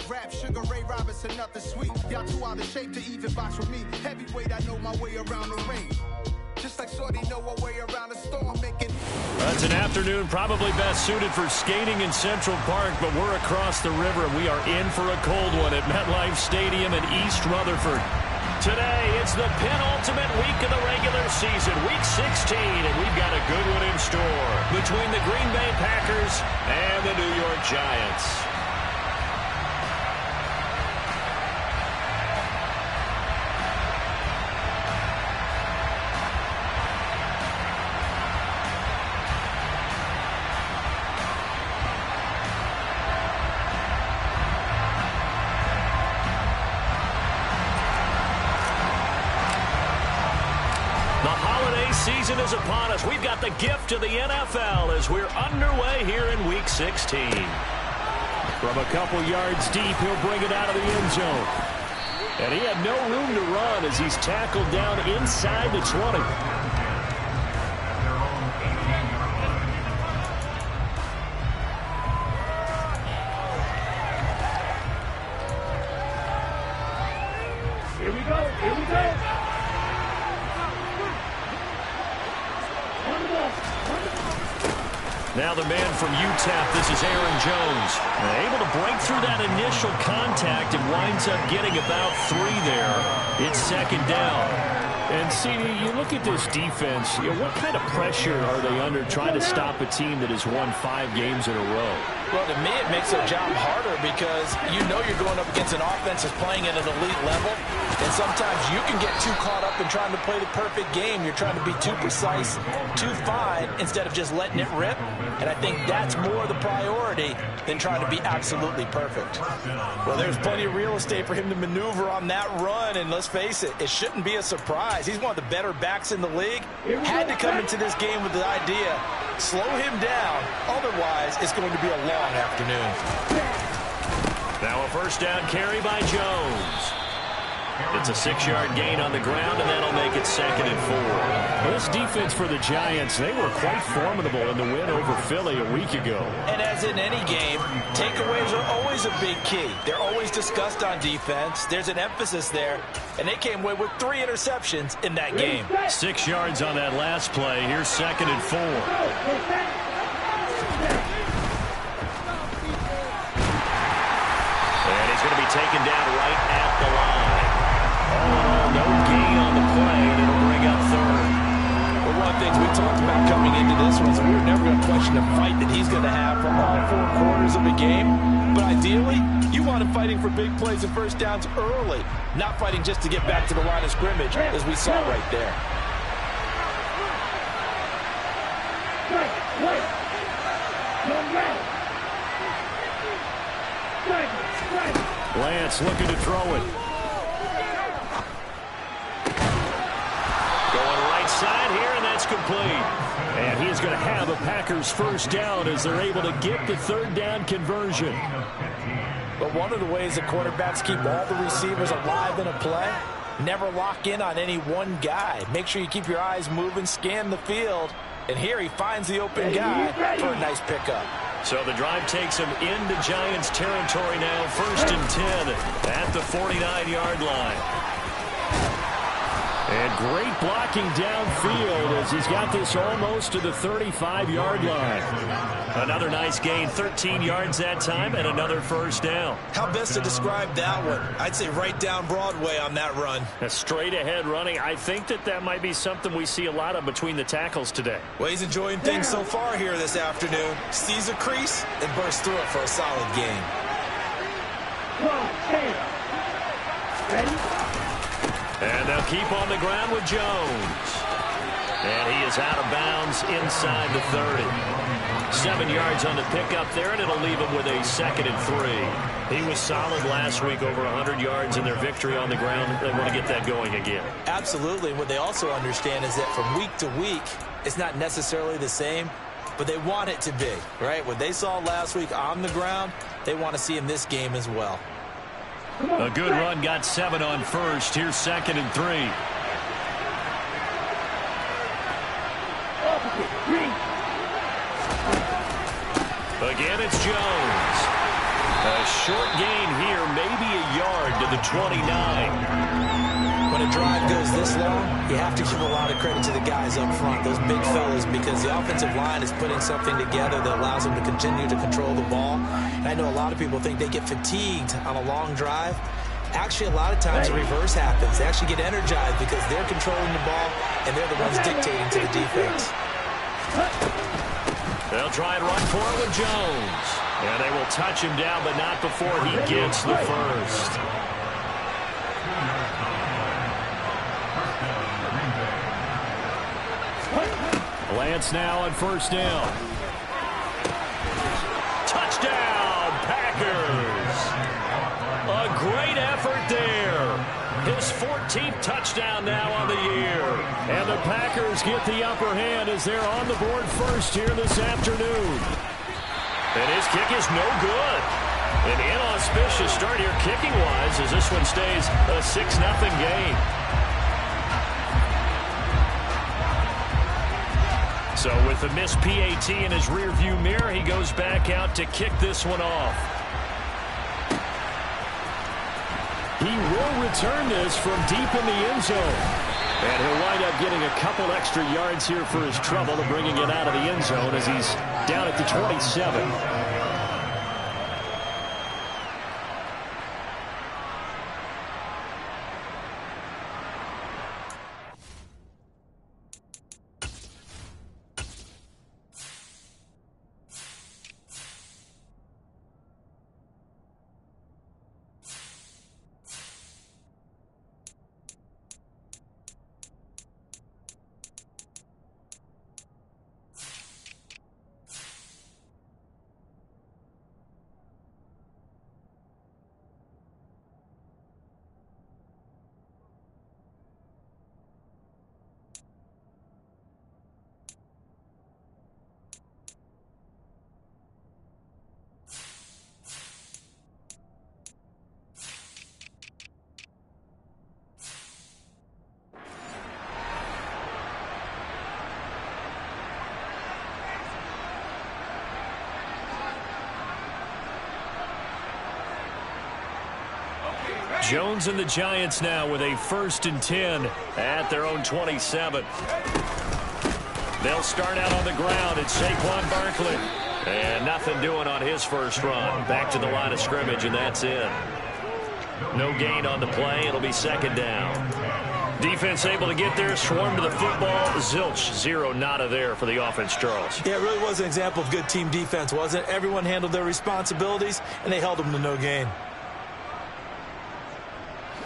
rap, Sugar Ray Robinson, nothing sweet. Y'all too out of shape to even box with me. Heavyweight, I know my way around the ring. Just like Shorty know her way around the storm, making... It's an afternoon probably best suited for skating in Central Park, but we're across the river, and we are in for a cold one at MetLife Stadium in East Rutherford. Today, it's the penultimate week of the regular season, Week 16, and we've got a good one in store between the Green Bay Packers and the New York Giants. Season is upon us. We've got the gift of the NFL as we're underway here in Week 16. From a couple yards deep, he'll bring it out of the end zone. And he had no room to run as he's tackled down inside the 20. Here we go. Here we go. Now the man from UTEP, this is Aaron Jones. Able to break through that initial contact and winds up getting about 3 there. It's second down. And, CD, you look at this defense, what kind of pressure are they under trying to stop a team that has won 5 games in a row? Well, to me, it makes their job harder because you know you're going up against an offense that's playing at an elite level, and sometimes you can get too caught up in trying to play the perfect game. You're trying to be too precise, too fine, instead of just letting it rip, and I think that's more the priority than trying to be absolutely perfect. Well, there's plenty of real estate for him to maneuver on that run, and let's face it, it shouldn't be a surprise. He's one of the better backs in the league. Had to come into this game with the idea, slow him down, otherwise it's going to be a long afternoon. Now a first down carry by Jones. It's a 6-yard gain on the ground, and that'll make it second and 4. Well, this defense for the Giants, they were quite formidable in the win over Philly a week ago. And as in any game, takeaways are always a big key. They're always discussed on defense. There's an emphasis there, and they came away with 3 interceptions in that game. 6 yards on that last play. Here's second and 4. And he's going to be taken down right at the line. No gain on the play. It'll bring up third. Well, one of the things we talked about coming into this one is we were never going to question the fight that he's going to have for all 4 quarters of the game. But ideally, you want him fighting for big plays and first downs early, not fighting just to get back to the line of scrimmage, as we saw right there. Lance looking to throw it. Going right side here, and that's complete. And he is going to have a Packers first down as they're able to get the third down conversion. But one of the ways the quarterbacks keep all the receivers alive in a play, never lock in on any one guy. Make sure you keep your eyes moving, scan the field. And here he finds the open guy for a nice pickup. So the drive takes him into Giants territory now, first and 10 at the 49-yard line. And great blocking downfield as he's got this almost to the 35-yard line. Another nice gain, 13 yards that time, and another first down. How best to describe that one? I'd say right down Broadway on that run. A straight-ahead running. I think that might be something we see a lot of between the tackles today. Well, he's enjoying things so far here this afternoon. Sees a crease and bursts through it for a solid gain. And they'll keep on the ground with Jones. And he is out of bounds inside the 30. 7 yards on the pickup there, and it'll leave him with a second and 3. He was solid last week, over 100 yards in their victory on the ground. They want to get that going again. Absolutely. What they also understand is that from week to week, it's not necessarily the same, but they want it to be, right? What they saw last week on the ground, they want to see in this game as well. A good run, got 7 on first. Here's second and 3. Again, it's Jones. A short gain here to the 29. When a drive goes this long, you have to give a lot of credit to the guys up front, those big fellas, because the offensive line is putting something together that allows them to continue to control the ball. And I know a lot of people think they get fatigued on a long drive. Actually, a lot of times the reverse happens. They actually get energized because they're controlling the ball, and they're the ones dictating to the defense. They'll try and run for it with Jones. And they will touch him down, but not before he gets the first. Lance now on first down. Touchdown, Packers. A great effort there. His 14th touchdown now on the year. And the Packers get the upper hand as they're on the board first here this afternoon. And his kick is no good. An inauspicious start here kicking-wise as this one stays a 6-0 game. So with the missed PAT in his rearview mirror, he goes back out to kick this one off. He will return this from deep in the end zone. And he'll wind up getting a couple extra yards here for his trouble of bringing it out of the end zone as he's down at the 27. Jones and the Giants now with a 1st and 10 at their own 27. They'll start out on the ground. It's Saquon Barkley. And nothing doing on his first run. Back to the line of scrimmage, and that's it. No gain on the play. It'll be 2nd down. Defense able to get there, swarm to the football. Zilch, 0 nada there for the offense, Charles. Yeah, it really was an example of good team defense, wasn't it? Everyone handled their responsibilities, and they held them to no gain.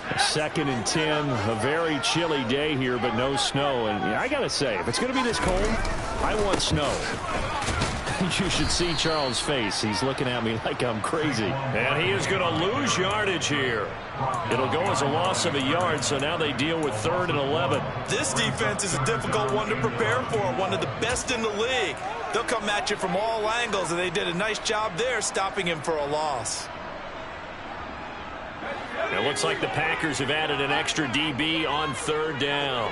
2nd and 10, a very chilly day here, but no snow. And I got to say, if it's going to be this cold, I want snow. You should see Charles' face. He's looking at me like I'm crazy. And he is going to lose yardage here. It'll go as a loss of a yard, so now they deal with 3rd and 11. This defense is a difficult one to prepare for, one of the best in the league. They'll come at you from all angles, and they did a nice job there stopping him for a loss. It looks like the Packers have added an extra DB on 3rd down.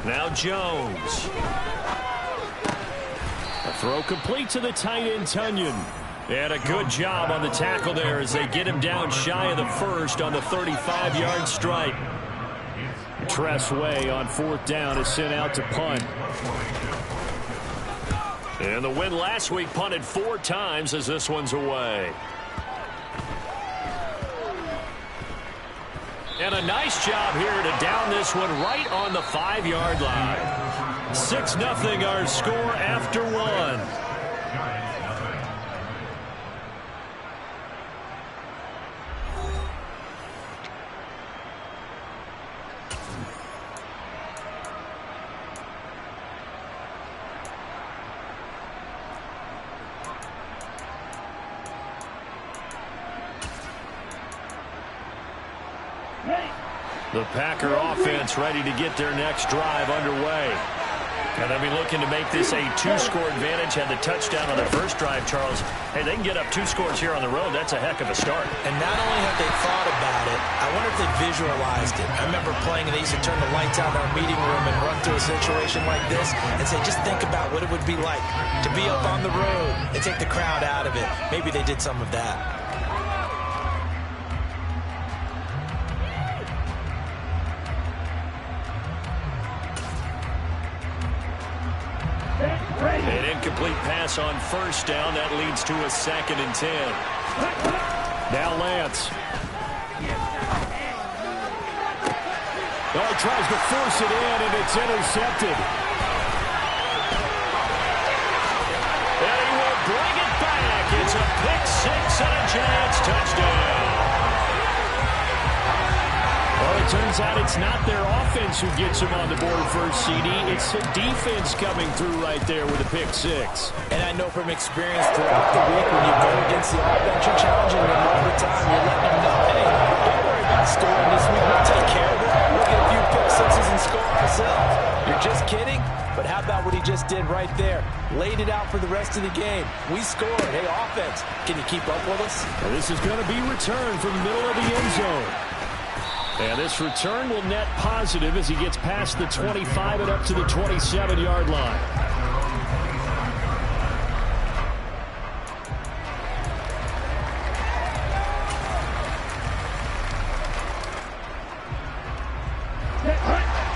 Now Jones. A throw complete to the tight end, Tunyon. And a good job on the tackle there as they get him down shy of the first on the 35-yard strike. Tress Way on 4th down is sent out to punt. And the win last week punted 4 times as this one's away. And a nice job here to down this one right on the 5-yard line. 6-0 our score after 1. The Packer offense ready to get their next drive underway. And they'll be looking to make this a 2-score advantage. Had the touchdown on their first drive, Charles. Hey, they can get up 2 scores here on the road. That's a heck of a start. And not only have they thought about it, I wonder if they visualized it. I remember playing, and they used to turn the lights out in our meeting room and run through a situation like this and say, just think about what it would be like to be up on the road and take the crowd out of it. Maybe they did some of that. An incomplete pass on first down. That leads to a 2nd and 10. Now Lance. Oh, he tries to force it in, and it's intercepted. And he will bring it back. It's a pick 6 and a Giants touchdown. Well, it turns out it's not their offense who gets them on the board first, CD. It's the defense coming through right there with a pick 6. And I know from experience throughout the week, when you go against the offense, you're challenging them all the time. You're letting them know, hey, don't worry about scoring this week. We'll take care of it. We'll get a few pick 6s and score ourselves. You're just kidding? But how about what he just did right there? Laid it out for the rest of the game. We scored. Hey, offense, can you keep up with us? Well, this is going to be returned from the middle of the end zone. And this return will net positive as he gets past the 25 and up to the 27-yard line.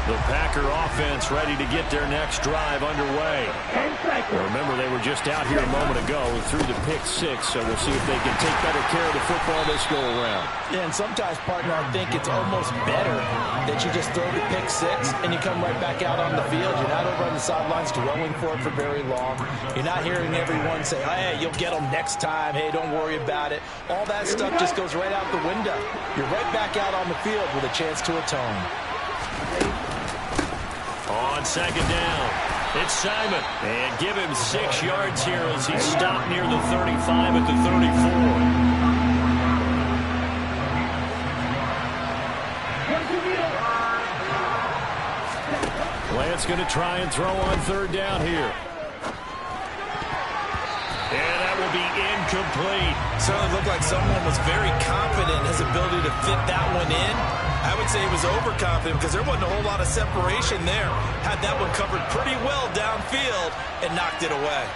The Packer offense ready to get their next drive underway. Remember, they were just out here a moment ago and threw the pick 6, so we'll see if they can take better care of the football this go-around. Yeah, and sometimes, partner, I think it's almost better that you just throw the pick 6 and you come right back out on the field. You're not over on the sidelines dwelling for it for very long. You're not hearing everyone say, hey, you'll get them next time. Hey, don't worry about it. All that stuff just goes right out the window. You're right back out on the field with a chance to atone. On 2nd down, it's Simon. And give him 6 yards here as he stopped near the 35 at the 34. Lance going to try and throw on 3rd down here. And that will be incomplete. Certainly looked like someone was very confident in his ability to fit that one in. I would say he was overconfident because there wasn't a whole lot of separation there. Had that one covered pretty well downfield and knocked it away.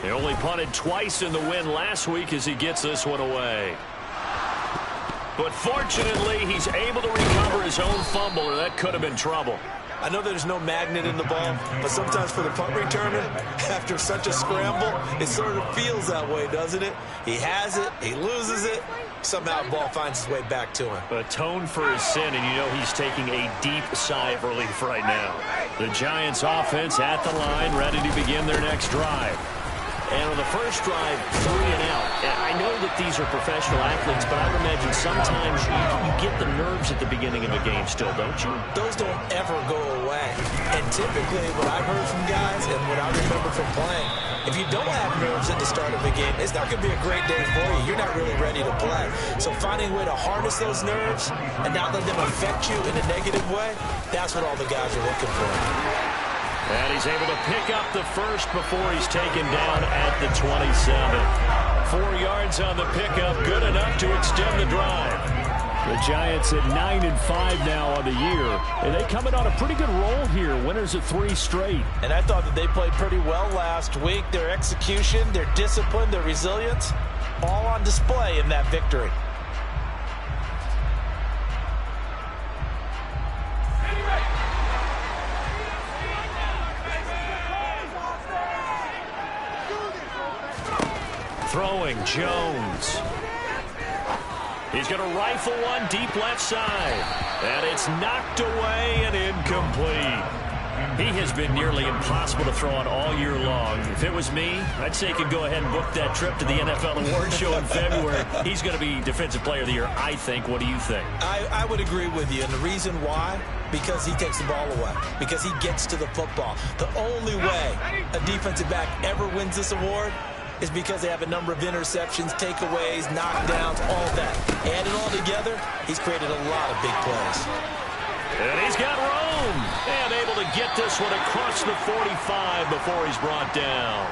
They only punted twice in the win last week as he gets this one away. But fortunately, he's able to recover his own fumble, or that could have been trouble. I know there's no magnet in the ball, but sometimes for the punt returner, after such a scramble, it sort of feels that way, doesn't it? He has it, he loses it, somehow the ball finds its way back to him. Atone for his sin, and you know he's taking a deep sigh of relief right now. The Giants offense at the line, ready to begin their next drive. And on the first drive, 3 and out. I know that these are professional athletes, but I would imagine sometimes you get the nerves at the beginning of a game still, don't you? Those don't ever go away. And typically, what I've heard from guys and what I remember from playing, if you don't have nerves at the start of a game, it's not going to be a great day for you. You're not really ready to play. So finding a way to harness those nerves and not let them affect you in a negative way, that's what all the guys are looking for. And he's able to pick up the first before he's taken down at the 27. 4 yards on the pickup, good enough to extend the drive. The Giants at 9-5 now on the year. And they coming on a pretty good roll here. Winners of 3 straight. And I thought that they played pretty well last week. Their execution, their discipline, their resilience, all on display in that victory. Throwing Jones. He's going to rifle one deep left side. And it's knocked away and incomplete. He has been nearly impossible to throw on all year long. If it was me, I'd say he could go ahead and book that trip to the NFL Awards Show in February. He's going to be Defensive Player of the Year, I think. What do you think? I would agree with you. And the reason why? Because he takes the ball away. Because he gets to the football. The only way a defensive back ever wins this award is because they have a number of interceptions, takeaways, knockdowns, all that. Add it all together, he's created a lot of big plays. And he's got room. And able to get this one across the 45 before he's brought down.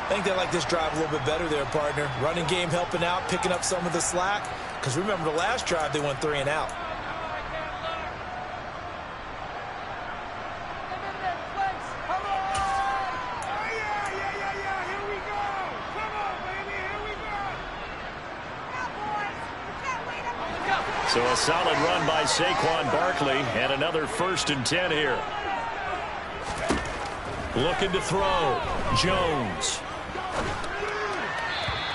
I think they like this drive a little bit better there, partner. Running game helping out, picking up some of the slack. Because remember, the last drive, they went 3 and out. So a solid run by Saquon Barkley, and another 1st and 10 here. Looking to throw. Jones.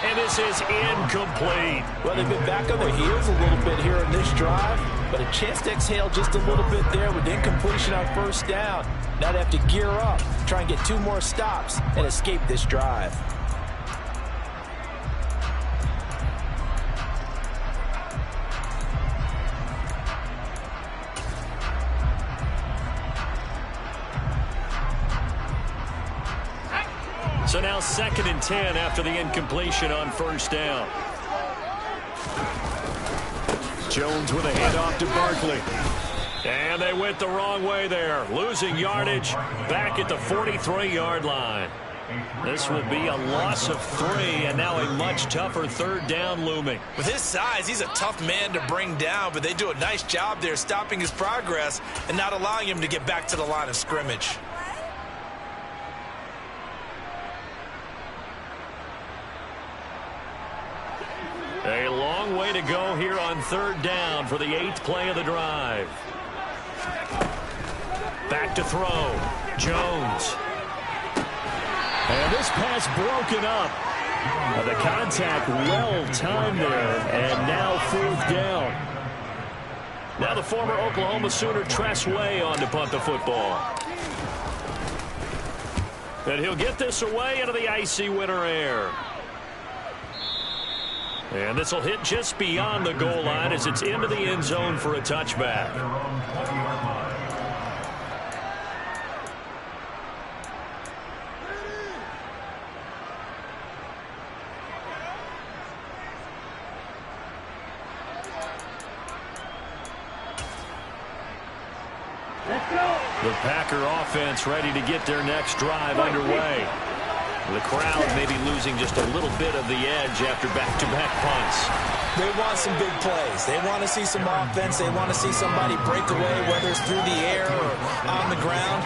And this is incomplete. Well, they've been back on their heels a little bit here in this drive, but a chance to exhale just a little bit there with incompletion on 1st down. Now they have to gear up, try and get 2 more stops, and escape this drive. So now 2nd and 10 after the incompletion on 1st down. Jones with a handoff to Barkley. And they went the wrong way there. Losing yardage back at the 43-yard line. This will be a loss of 3, and now a much tougher 3rd down looming. With his size, he's a tough man to bring down, but they do a nice job there stopping his progress and not allowing him to get back to the line of scrimmage. A long way to go here on 3rd down for the 8th play of the drive. Back to throw. Jones. And this pass broken up. The contact well timed there, and now 4th down. Now the former Oklahoma Sooner Tress Way on to punt the football. And he'll get this away into the icy winter air. And this will hit just beyond the goal line as it's into the end zone for a touchback. The Packer offense ready to get their next drive underway. The crowd maybe losing just a little bit of the edge after back-to-back punts. They want some big plays. They want to see some offense. They want to see somebody break away, whether it's through the air or on the ground.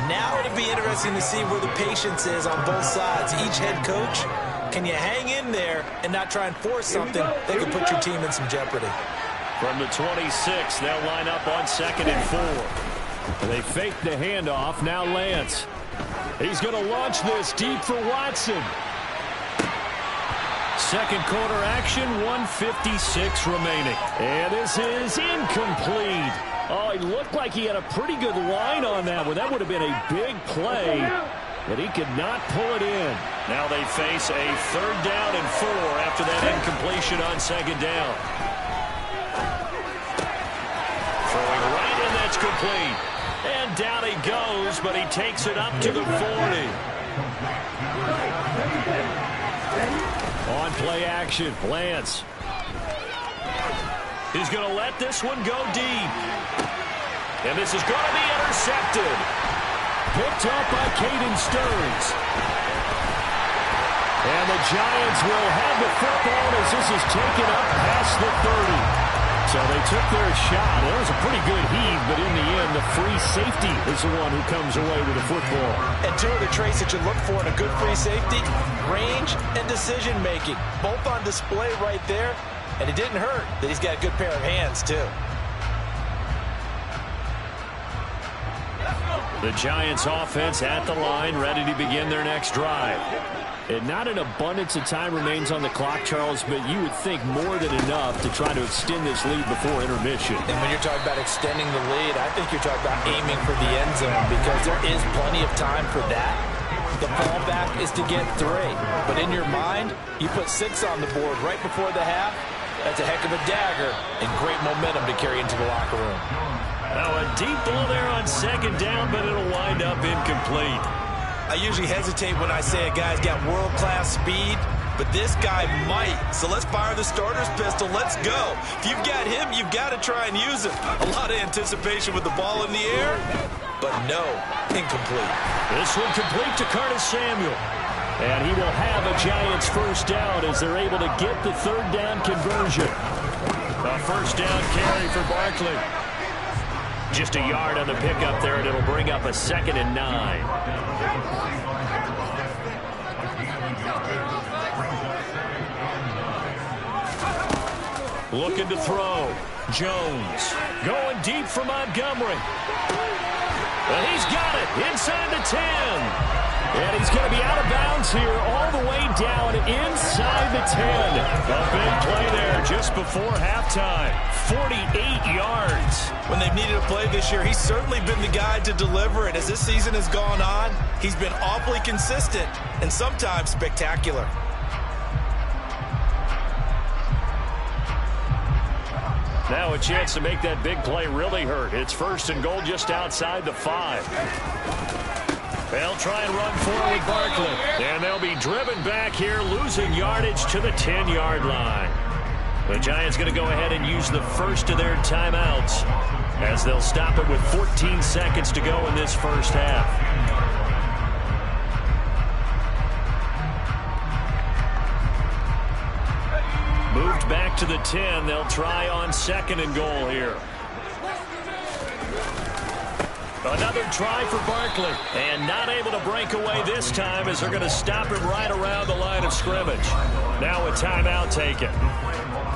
Now it'll be interesting to see where the patience is on both sides. Each head coach, can you hang in there and not try and force something that could put your team in some jeopardy? From the 26, they'll line up on 2nd and 4. They fake the handoff. Now Lance. He's going to launch this deep for Watson. 2nd quarter action, 1:56 remaining. And this is incomplete. Oh, he looked like he had a pretty good line on that one. That would have been a big play, but he could not pull it in. Now they face a 3rd down and 4 after that incompletion on 2nd down. Throwing right, and that's complete. And down he goes, but he takes it up to the 40. On play action, Lance. He's going to let this one go deep. And this is going to be intercepted. Picked up by Caden Stearns. And the Giants will have the football as this is taken up past the 30. So they took their shot. It was a pretty good heave, but in the end, the free safety is the one who comes away with the football. And 2 of the traits that you look for in a good free safety, range and decision-making. Both on display right there, and it didn't hurt that he's got a good pair of hands, too. The Giants offense at the line, ready to begin their next drive. And not an abundance of time remains on the clock, Charles, but you would think more than enough to try to extend this lead before intermission. And when you're talking about extending the lead, I think you're talking about aiming for the end zone because there is plenty of time for that. The fallback is to get 3. But in your mind, you put 6 on the board right before the half. That's a heck of a dagger and great momentum to carry into the locker room. Now a deep ball there on 2nd down, but it'll wind up incomplete. I usually hesitate when I say a guy's got world-class speed, but this guy might. So let's fire the starter's pistol. Let's go. If you've got him, you've got to try and use him. A lot of anticipation with the ball in the air, but no, incomplete. This one complete to Curtis Samuel. And he will have a Giants first down as they're able to get the third down conversion. A first down carry for Barkley. Just a yard on the pickup there, and it'll bring up a 2nd and 9. Looking to throw. Jones going deep for Montgomery. And he's got it inside the 10. And he's going to be out of bounds here all the way down inside the 10. A big play there just before halftime. 48 yards. When they've needed a play this year, he's certainly been the guy to deliver it. As this season has gone on, he's been awfully consistent and sometimes spectacular. Now a chance to make that big play really hurt. It's 1st and goal just outside the 5. They'll try and run forward with Barkley. And they'll be driven back here, losing yardage to the 10-yard line. The Giants going to go ahead and use the first of their timeouts as they'll stop it with 14 seconds to go in this first half. Moved back to the 10. They'll try on 2nd and goal here. Another try for Barkley. And not able to break away this time as they're going to stop him right around the line of scrimmage. Now a timeout taken.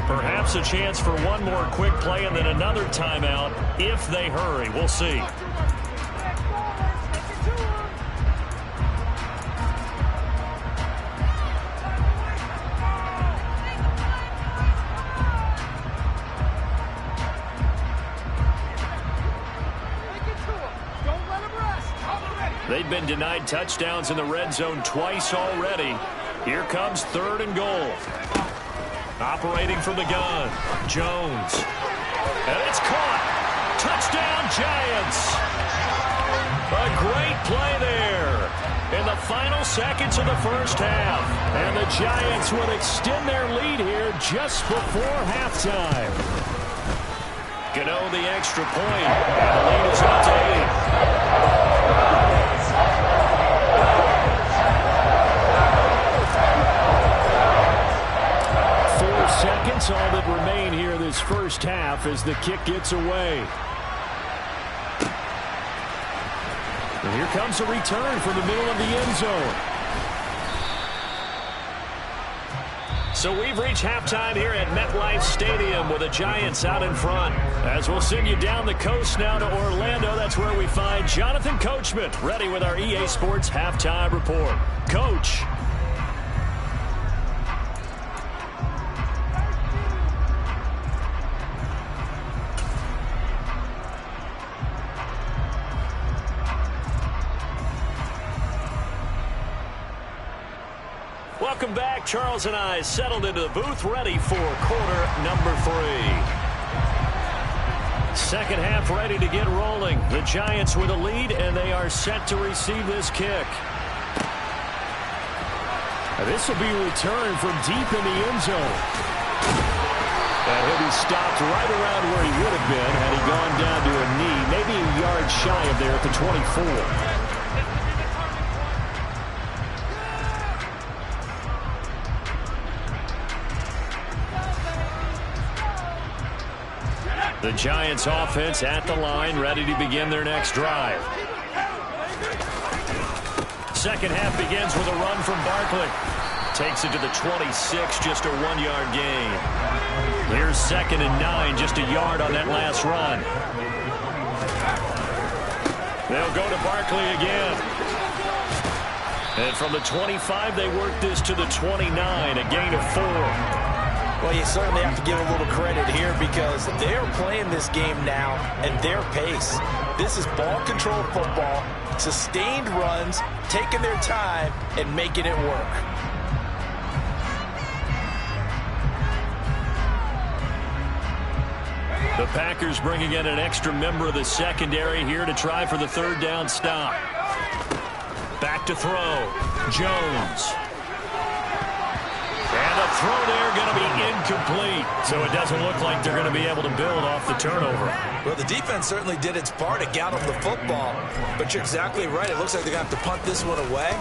Perhaps a chance for one more quick play and then another timeout if they hurry. We'll see. They've been denied touchdowns in the red zone twice already. Here comes 3rd and goal. Operating from the gun, Jones. And it's caught. Touchdown, Giants. A great play there in the final seconds of the first half. And the Giants would extend their lead here just before halftime. Gano the extra point. And the lead is up to 8. 4 seconds, all that remain here this first half as the kick gets away. And here comes a return from the middle of the end zone. So we've reached halftime here at MetLife Stadium with the Giants out in front. As we'll send you down the coast now to Orlando, that's where we find Jonathan Coachman ready with our EA Sports Halftime Report. Coach. Welcome back. Charles and I settled into the booth, ready for quarter number 3. Second half ready to get rolling. The Giants with a lead, and they are set to receive this kick. This will be returned from deep in the end zone. And he'll be stopped right around where he would have been had he gone down to a knee, maybe a yard shy of there at the 24. The Giants offense at the line, ready to begin their next drive. Second half begins with a run from Barkley. Takes it to the 26, just a 1-yard gain. Here's 2nd and 9, just a yard on that last run. They'll go to Barkley again. And from the 25, they work this to the 29, a gain of 4. Well, you certainly have to give a little credit here because they are playing this game now at their pace. This is ball control football, sustained runs, taking their time, and making it work. The Packers bringing in an extra member of the secondary here to try for the third down stop. Back back to throw. Jones. And the throw there going to be incomplete. So it doesn't look like they're going to be able to build off the turnover. Well, the defense certainly did its part to get them the football. But you're exactly right. It looks like they're going to have to punt this one away.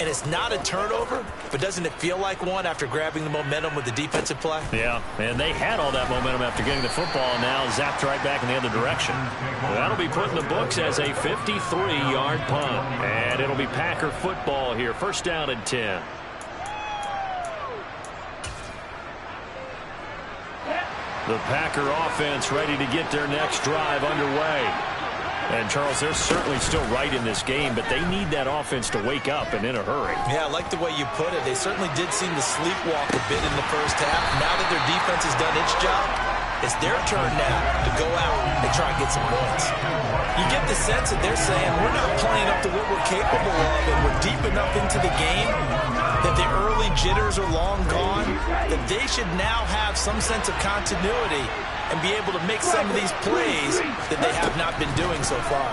And it's not a turnover, but doesn't it feel like one after grabbing the momentum with the defensive play? Yeah, and they had all that momentum after getting the football, and now zapped right back in the other direction. Well, that'll be put in the books as a 53-yard punt. And it'll be Packer football here. First down and 10. The Packer offense ready to get their next drive underway. And, Charles, they're certainly still right in this game, but they need that offense to wake up and in a hurry. Yeah, I like the way you put it. They certainly did seem to sleepwalk a bit in the first half. Now that their defense has done its job, it's their turn now to go out and try and get some points. You get the sense that they're saying, we're not playing up to what we're capable of, and we're deep enough into the game that the early jitters are long gone, that they should now have some sense of continuity and be able to make some of these plays that they have not been doing so far.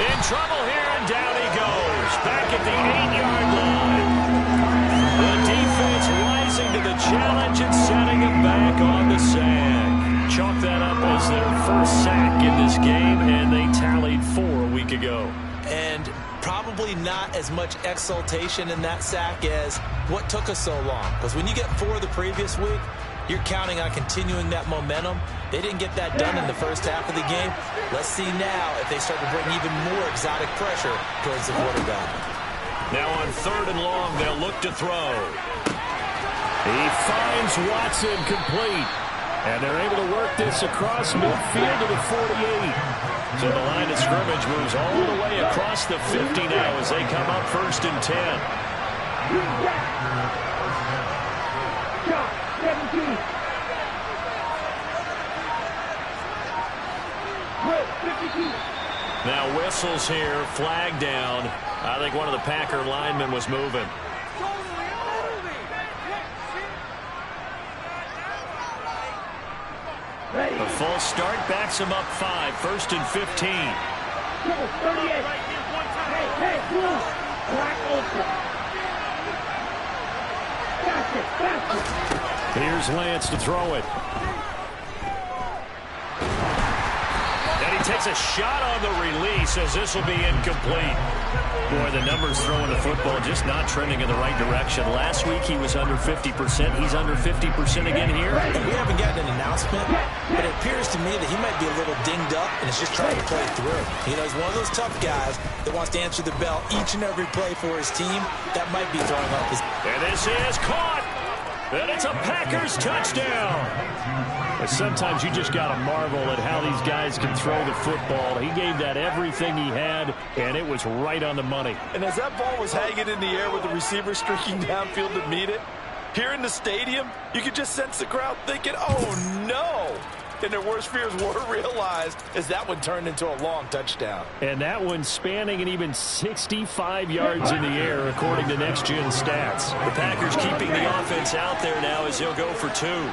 In trouble here, and down he goes. Back at the 8-yard line. The defense rising to the challenge and setting him back on the sack. Chalk that up as their first sack in this game, and they tallied 4 a week ago. And probably not as much exultation in that sack as what took us so long. Because when you get 4 the previous week, you're counting on continuing that momentum. They didn't get that done in the first half of the game. Let's see now if they start to bring even more exotic pressure towards the quarterback. Now on 3rd and long, they'll look to throw. He finds Watson complete. And they're able to work this across midfield to the 48. So the line of scrimmage moves all the way across the 50 now as they come up 1st and 10. Now whistles here, flag down. I think one of the Packer linemen was moving. A full start backs him up 5, 1st and 15. Here's Lance to throw it. And he takes a shot on the release as this will be incomplete. Boy, the numbers throwing the football just not trending in the right direction. Last week he was under 50%. He's under 50% again here. And we haven't gotten an announcement, but it appears to me that he might be a little dinged up and is just trying to play through. You know, he's one of those tough guys that wants to answer the bell each and every play for his team. That might be throwing up his... And this is caught. And it's a Packers touchdown. But sometimes you just got to marvel at how these guys can throw the football. He gave that everything he had, and it was right on the money. And as that ball was hanging in the air with the receiver streaking downfield to meet it, here in the stadium, you could just sense the crowd thinking, oh, no. And their worst fears were realized as that one turned into a long touchdown. And that one spanning and even 65 yards in the air, according to Next Gen Stats. The Packers keeping the offense out there now as he'll go for 2.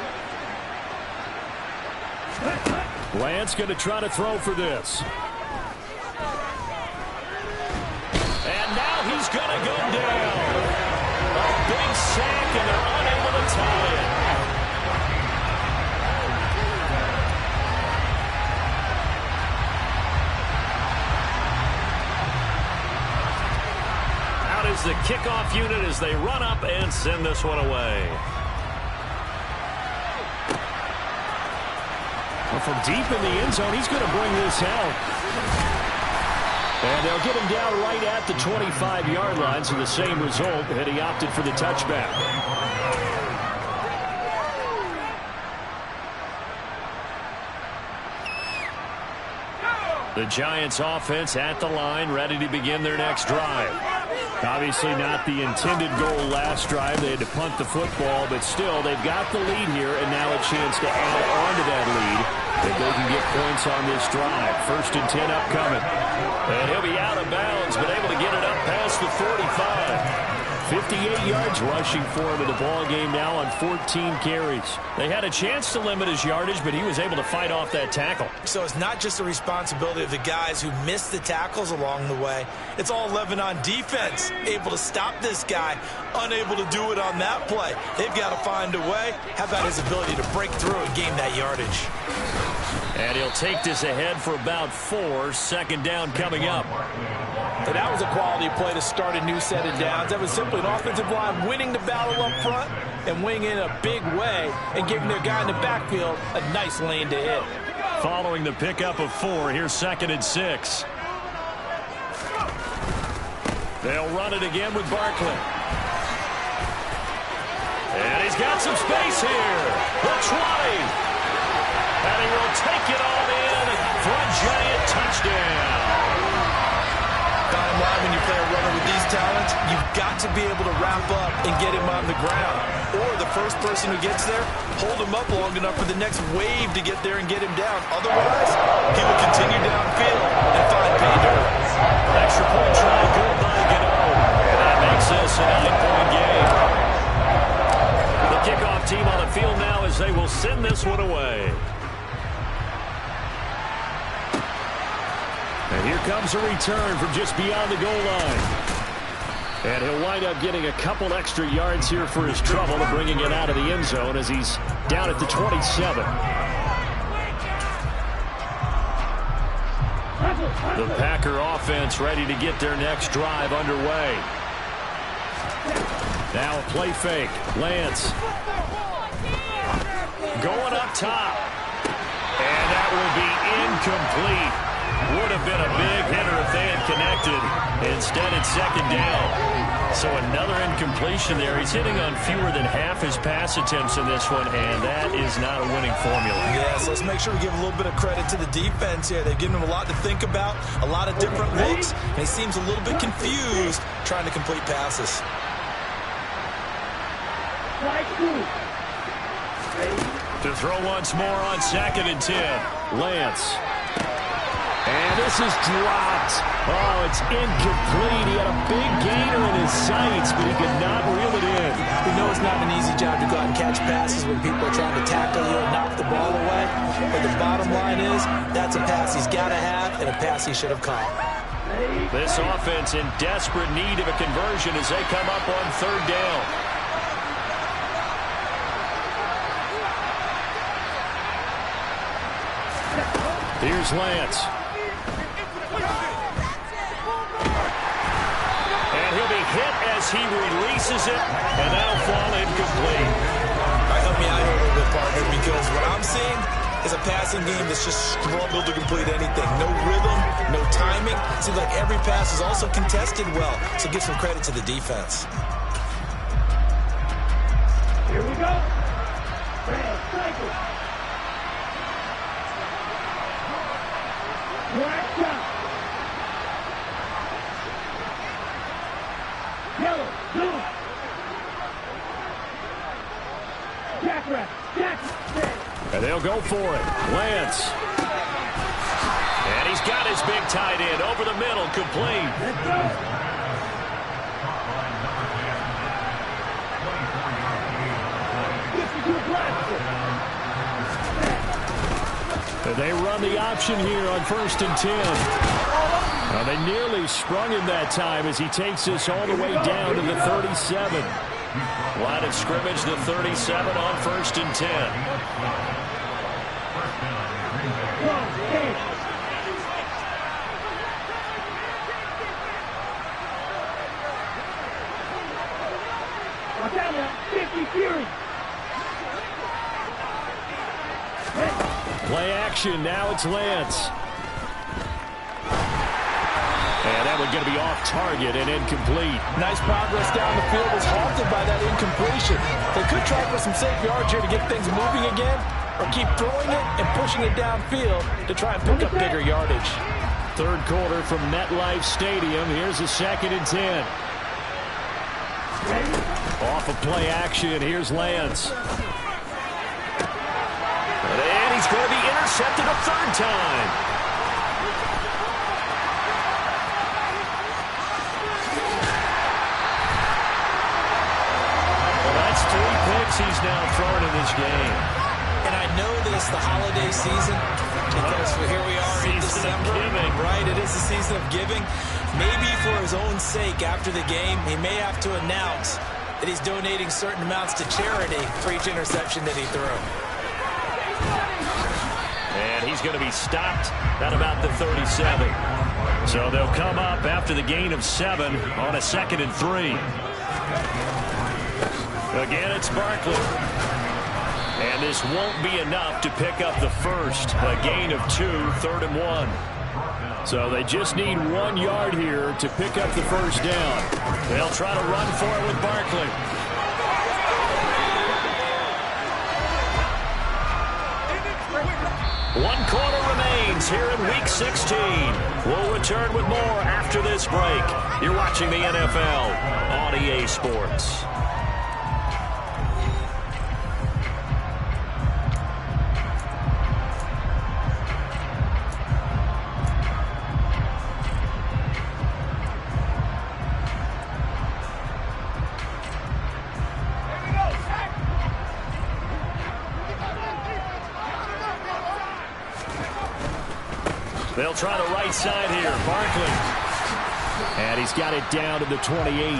Lance going to try to throw for this. And now he's going to go down. A big sack, and they're unable to tie it. Out is the kickoff unit as they run up and send this one away. From deep in the end zone, he's going to bring this out. And they'll get him down right at the 25-yard line, so the same result, and he opted for the touchback. The Giants offense at the line, ready to begin their next drive. Obviously not the intended goal last drive. They had to punt the football, but still, they've got the lead here, and now a chance to add on to that lead if they can get points on this drive. 1st and 10 upcoming. And he'll be out of bounds, but able to get it up past the 45. 58 yards rushing for him in the ball game now on 14 carries. They had a chance to limit his yardage, but he was able to fight off that tackle. So it's not just the responsibility of the guys who missed the tackles along the way. It's all 11 on defense, able to stop this guy, unable to do it on that play. They've got to find a way. How about his ability to break through and gain that yardage? And he'll take this ahead for about 4. Second down coming up. So that was a quality play to start a new set of downs. That was simply an offensive line winning the battle up front and winning in a big way and giving their guy in the backfield a nice lane to hit. Following the pickup of 4, here's 2nd and 6. They'll run it again with Barkley. And he's got some space here. The 20. And he will take it on in for a giant touchdown. Bottom line, when you play a runner with these talents, you've got to be able to wrap up and get him on the ground. Or the first person who gets there, hold him up long enough for the next wave to get there and get him down. Otherwise, he will continue downfield and find pay dirt. Extra point try, good by Gano. And that makes this a 9-point game. The kickoff team on the field now as they will send this one away. And here comes a return from just beyond the goal line. And he'll wind up getting a couple extra yards here for his trouble of bringing it out of the end zone as he's down at the 27. The Packer offense ready to get their next drive underway. Now a play fake. Lance. Going up top. And that will be incomplete. Would have been a big hitter if they had connected. Instead, it's 2nd down. So another incompletion there. He's hitting on fewer than half his pass attempts in this one, and that is not a winning formula. Yes, let's make sure we give a little bit of credit to the defense here. They've given him a lot to think about, a lot of different looks, and he seems a little bit confused trying to complete passes. To throw once more on 2nd and 10. Lance. And this is dropped. Oh, it's incomplete. He had a big gainer in his sights, but he could not reel it in. We know it's not an easy job to go out and catch passes when people are trying to tackle you and knock the ball away. But the bottom line is, that's a pass he's got to have and a pass he should have caught. This offense in desperate need of a conversion as they come up on 3rd down. Here's Lance. And he'll be hit as he releases it, and that'll fall incomplete. All right, help me out here a little bit, partner, because what I'm seeing is a passing game that's just struggled to complete anything. No rhythm, no timing. Seems like every pass is also contested well, so give some credit to the defense. Here we go. Cycle. Black shot. Yellow, blue. Jackrabbit, Jack. And they'll go for it. Lance. And he's got his big tight end over the middle, complete. Let's go. They run the option here on 1st and 10. Now they nearly sprung him that time as he takes this all the way down to the 37. Line of scrimmage, the 37 on 1st and 10. Play action, now it's Lance. And that one going to be off target and incomplete. Nice progress down the field was halted by that incompletion. They could try for some safe yards here to get things moving again, or keep throwing it and pushing it downfield to try and pick up bigger yardage. 3rd quarter from MetLife Stadium. Here's a 2nd and 10. Off of play action, here's Lance. And he's going to be intercepted a 3rd time. he's now thrown in this game. And I know this, the holiday season, because here we are in December, right? It is the season of giving. Maybe for his own sake, after the game, he may have to announce that he's donating certain amounts to charity for each interception that he threw. And he's going to be stopped at about the 37. So they'll come up after the gain of 7 on a 2nd and 3. Again, it's Barkley. And this won't be enough to pick up the first. A gain of 2, 3rd and 1. So they just need 1 yard here to pick up the first down. They'll try to run for it with Barkley. One quarter remains here in Week 16. We'll return with more after this break. You're watching the NFL on EA Sports. They'll try the right side here. Barkley. And he's got it down to the 28.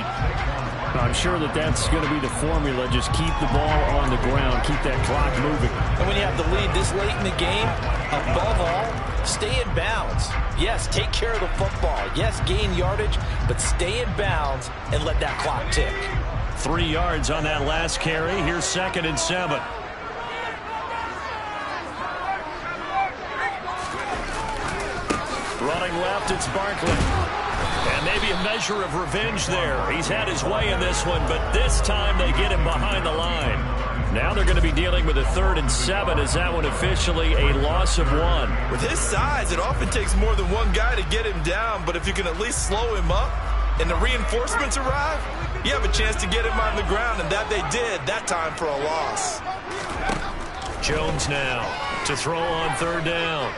I'm sure that that's going to be the formula. Just keep the ball on the ground. Keep that clock moving. And when you have the lead this late in the game, above all, stay in bounds. Yes, take care of the football. Yes, gain yardage, but stay in bounds and let that clock tick. 3 yards on that last carry. Here's 2nd and 7. Running left, it's Barkley. And maybe a measure of revenge there. He's had his way in this one, but this time they get him behind the line. Now they're going to be dealing with a 3rd and 7. Is that one officially a loss of 1? With his size, it often takes more than one guy to get him down, but if you can at least slow him up and the reinforcements arrive, you have a chance to get him on the ground, and that they did that time for a loss. Jones now to throw on 3rd down.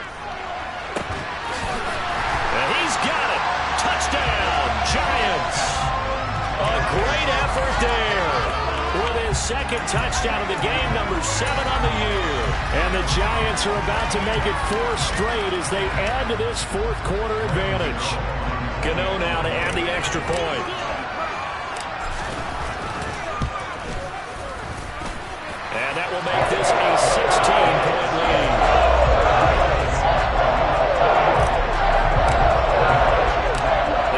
And he's got it. Touchdown, Giants. A great effort there with his 2nd touchdown of the game, number 7 on the year. And the Giants are about to make it 4 straight as they add to this 4th quarter advantage. Gano now to add the extra point. And that will make this a 16-point lead.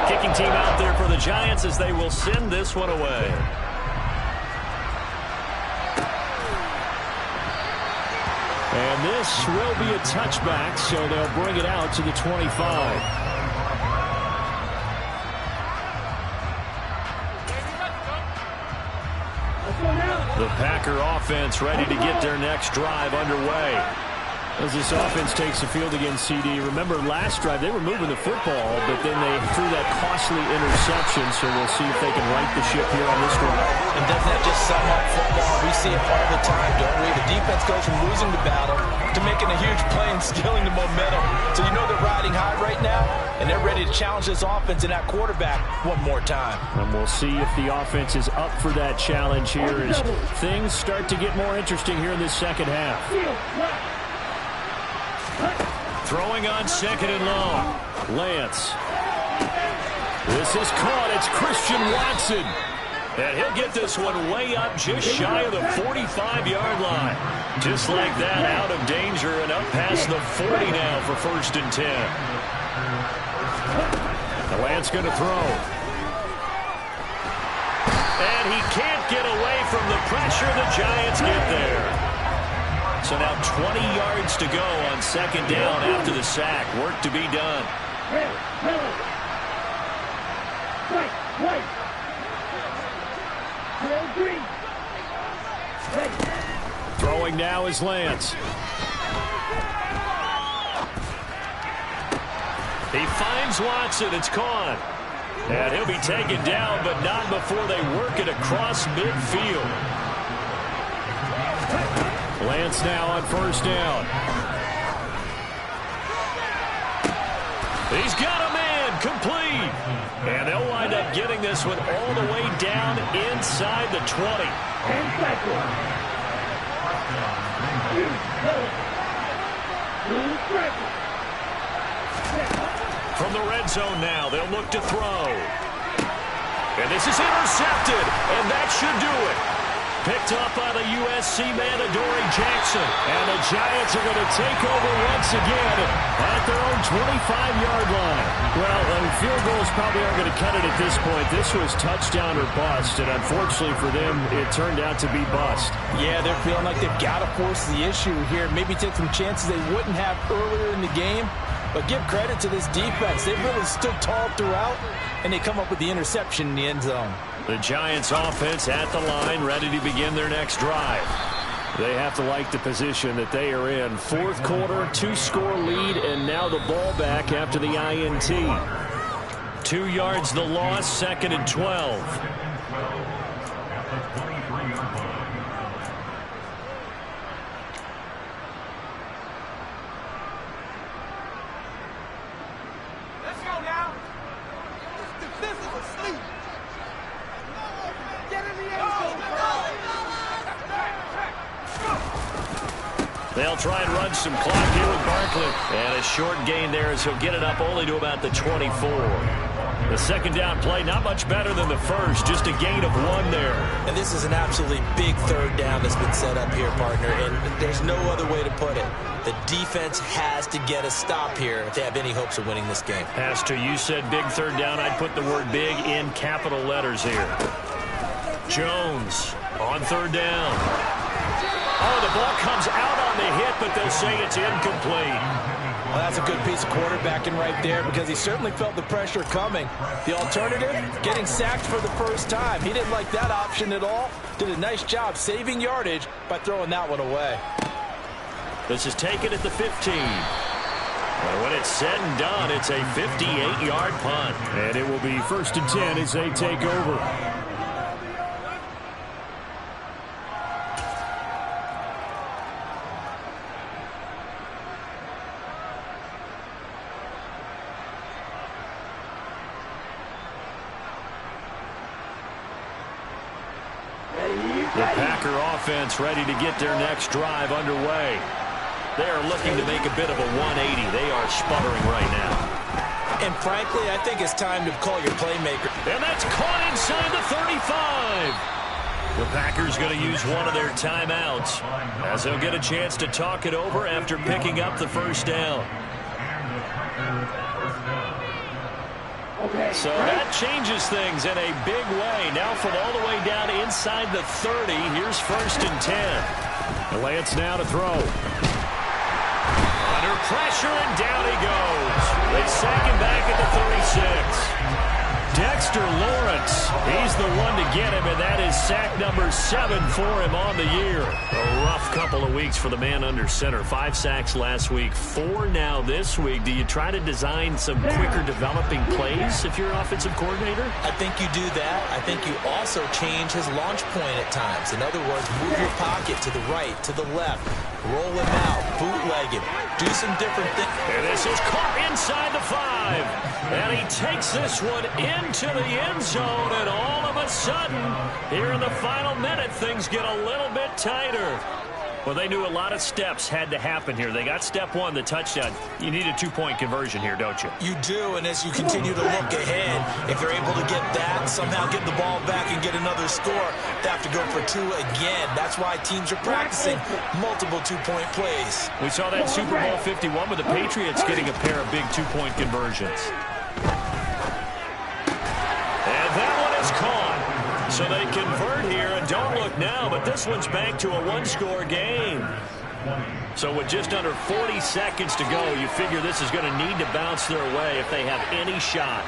Kicking team out there for the Giants as they will send this one away. And this will be a touchback, so they'll bring it out to the 25. The Packer offense ready to get their next drive underway. As this offense takes the field against CD. Remember, last drive, they were moving the football, but then they threw that costly interception, so we'll see if they can right the ship here on this drive. And doesn't that just sum up football? We see it all the time, don't we? The defense goes from losing the battle to making a huge play and stealing the momentum. So you know they're riding high right now, and they're ready to challenge this offense and that quarterback one more time. And we'll see if the offense is up for that challenge here as things start to get more interesting here in this second half. Throwing on 2nd and long. Lance. This is caught. It's Christian Watson. And he'll get this one way up just shy of the 45-yard line. Just like that, out of danger and up past the 40 now for 1st and 10. Lance going to throw. And he can't get away from the pressure. The Giants get there. So now 20 yards to go on 2nd down after the sack. Work to be done. Throwing now is Lance. He finds Watson. It's caught. And he'll be taken down, but not before they work it across midfield. Lance now on 1st down. He's got a man complete. And they'll wind up getting bring this one all the way down inside the 20. From the red zone now, they'll look to throw. And this is intercepted, and that should do it. Picked up by the USC man, Adoree Jackson. And the Giants are going to take over once again at their own 25-yard line. Well, field goals probably aren't going to cut it at this point. This was touchdown or bust, and unfortunately for them, it turned out to be bust. Yeah, they're feeling like they've got to force the issue here. Maybe take some chances they wouldn't have earlier in the game. But give credit to this defense. They've really stood tall throughout, and they come up with the interception in the end zone. The Giants offense at the line, ready to begin their next drive. They have to like the position that they are in. Fourth quarter, 2-score lead, and now the ball back after the INT. 2 yards the loss, 2nd and 12. They'll try and run some clock here with Barkley. And a short gain there as he'll get it up only to about the 24. The second down play, not much better than the first, just a gain of 1 there. And this is an absolutely big third down that's been set up here, partner, and there's no other way to put it. The defense has to get a stop here if they have any hopes of winning this game. Pastor, you said big third down. I'd put the word big in capital letters here. Jones on third down. Oh, the ball comes out on the hit, but they'll say it's incomplete. Well, that's a good piece of quarterbacking right there because he certainly felt the pressure coming. The alternative, getting sacked for the first time. He didn't like that option at all. Did a nice job saving yardage by throwing that one away. This is taken at the 15. Well, when it's said and done, it's a 58-yard punt. And it will be 1st and 10 as they take over. The Packer offense ready to get their next drive underway. They are looking to make a bit of a 180. They are sputtering right now. And frankly, I think it's time to call your playmaker. And that's caught inside the 35. The Packers going to use one of their timeouts as they'll get a chance to talk it over after picking up the first down. So that changes things in a big way. Now from all the way down inside the 30, here's 1st and 10. Lance now to throw. Under pressure, and down he goes. They sack him back at the 36. Dexter Lawrence, he's the one to get him, and that is sack number 7 for him on the year. A rough couple of weeks for the man under center. 5 sacks last week, 4 now this week. Do you try to design some quicker developing plays if you're an offensive coordinator? I think you do that. I think you also change his launch point at times. In other words, move your pocket to the right, to the left, roll him out, bootleg him, do some different things. And this is caught inside the 5. And he takes this one into the end zone, and all of a sudden, here in the final minute, things get a little bit tighter. Well, they knew a lot of steps had to happen here. They got step 1, the touchdown. You need a 2-point conversion here, don't you? You do, and as you continue to look ahead, if they're able to get that, somehow get the ball back and get another score, they have to go for 2 again. That's why teams are practicing multiple 2-point plays. We saw that Super Bowl 51 with the Patriots getting a pair of big 2-point conversions. And that one is caught. So they convert here, and don't look now, but this one's back to a 1-score game. So with just under 40 seconds to go, you figure this is going to need to bounce their way if they have any shot.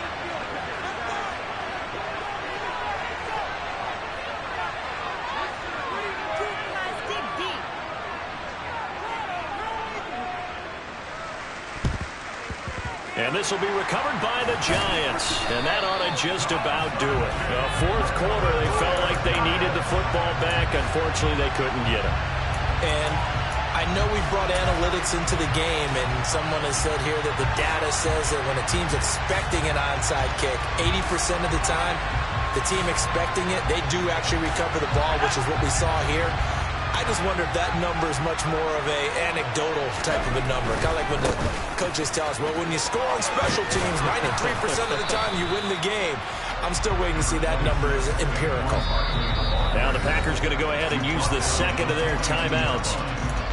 And this will be recovered by the Giants. And that ought to just about do it. Fourth quarter, they felt like they needed the football back. Unfortunately, they couldn't get it. And I know we brought analytics into the game, and someone has said here that the data says that when a team's expecting an onside kick, 80% of the time, the team expecting it, they do actually recover the ball, which is what we saw here. I just wonder if that number is much more of a anecdotal type of a number. Kind of like when the coaches tell us, well, when you score on special teams, 93% of the time you win the game. I'm still waiting to see that number is empirical. Now the Packers going to go ahead and use the second of their timeouts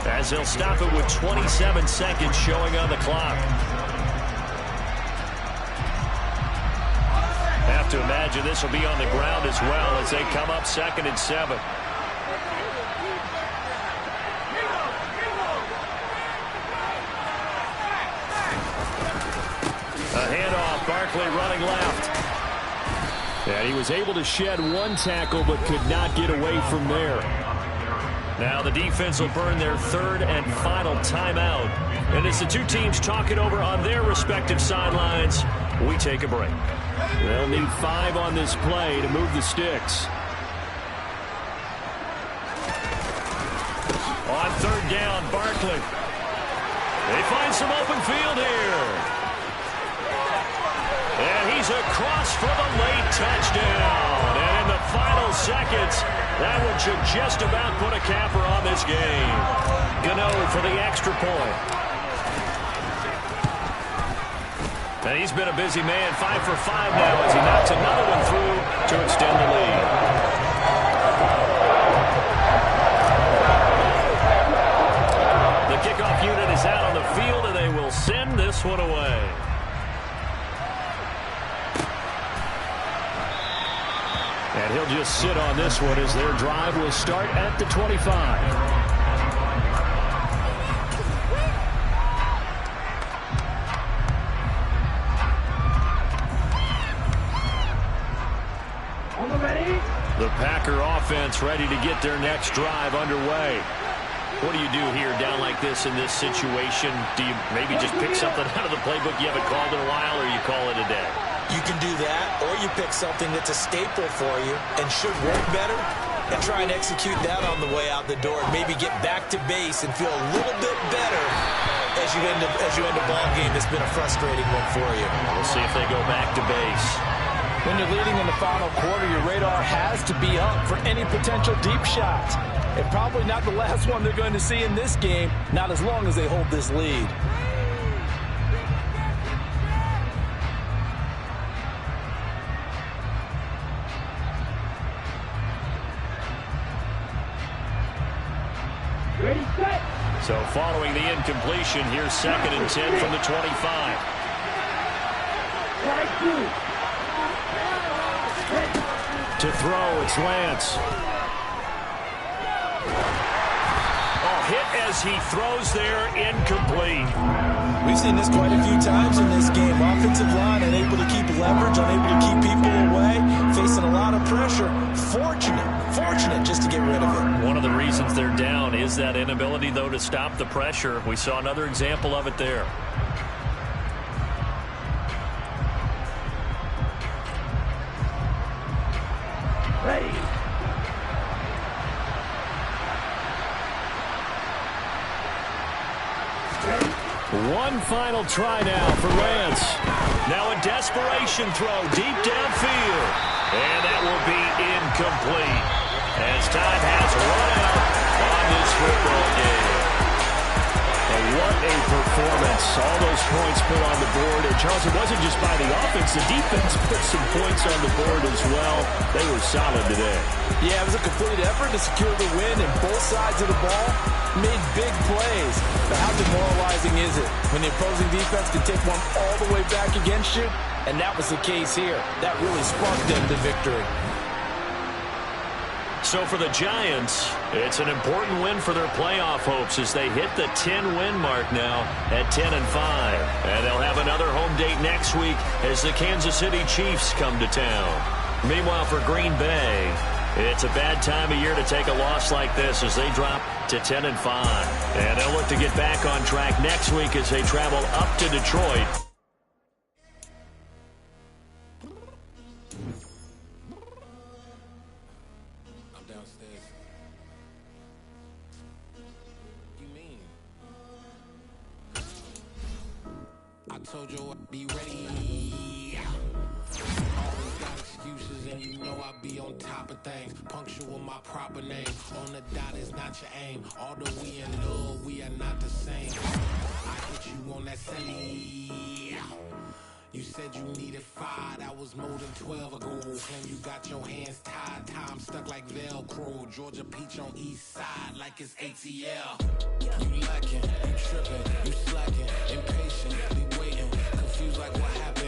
as they'll stop it with 27 seconds showing on the clock. Have to imagine this will be on the ground as well as they come up 2nd and 7. A handoff, Barkley running left. And he was able to shed one tackle but could not get away from there. Now the defense will burn their 3rd and final timeout. And as the two teams talk it over on their respective sidelines, we take a break. They'll need 5 on this play to move the sticks. On 3rd down, Barkley. They find some open field here. And he's across for the late touchdown. And in the final seconds, that one should just about put a capper on this game. Gano for the extra point. And he's been a busy man, 5 for 5 now as he knocks another one through to extend the lead. The kickoff unit is out on the field, and they will send this one away. And he'll just sit on this one as their drive will start at the 25. The Packer offense ready to get their next drive underway. What do you do here down like this in this situation? Do you maybe just pick something out of the playbook you haven't called in a while, or you call it a day? You can do that, or you pick something that's a staple for you and should work better and try and execute that on the way out the door. Maybe get back to base and feel a little bit better as you end a ball game that's been a frustrating one for you. We'll see if they go back to base. When you're leading in the final quarter, your radar has to be up for any potential deep shots. And probably not the last one they're going to see in this game, not as long as they hold this lead. Ready, set. So following the incompletion, here's 2nd and 10 from the 25. Strike 2. To throw, it's Lance. Oh, hit as he throws there, incomplete. We've seen this quite a few times in this game. Offensive line unable to keep leverage, unable to keep people away, facing a lot of pressure. Fortunate just to get rid of it. One of the reasons they're down is that inability, though, to stop the pressure. We saw another example of it there. Ready. One final try now for Lance. Now a desperation throw deep downfield. And that will be incomplete as time has run out on this football game. And what a performance. All those points put on the board. And Charles, it wasn't just by the offense. The defense put some points on the board as well. They were solid today. Yeah, it was a complete effort to secure the win, and both sides of the ball made big plays. But how demoralizing is it when the opposing defense can take one all the way back against you? And that was the case here. That really sparked them to victory. So for the Giants, it's an important win for their playoff hopes as they hit the 10-win mark now at 10-5. And they'll have another home date next week as the Kansas City Chiefs come to town. Meanwhile, for Green Bay, it's a bad time of year to take a loss like this as they drop to 10-5. And they'll look to get back on track next week as they travel up to Detroit. I told you I'd be ready. Always got excuses. excuses, and you know I be on top of things. Punctual my proper name. On the dot is not your aim. Although we in love, we are not the same. I hit you on that celly. You said you needed 5, that was more than 12 ago. And you got your hands tied, time stuck like Velcro. Georgia Peach on east side like it's ATL. You lacking, you tripping, you slacking, impatient, be waiting, confused like what happened.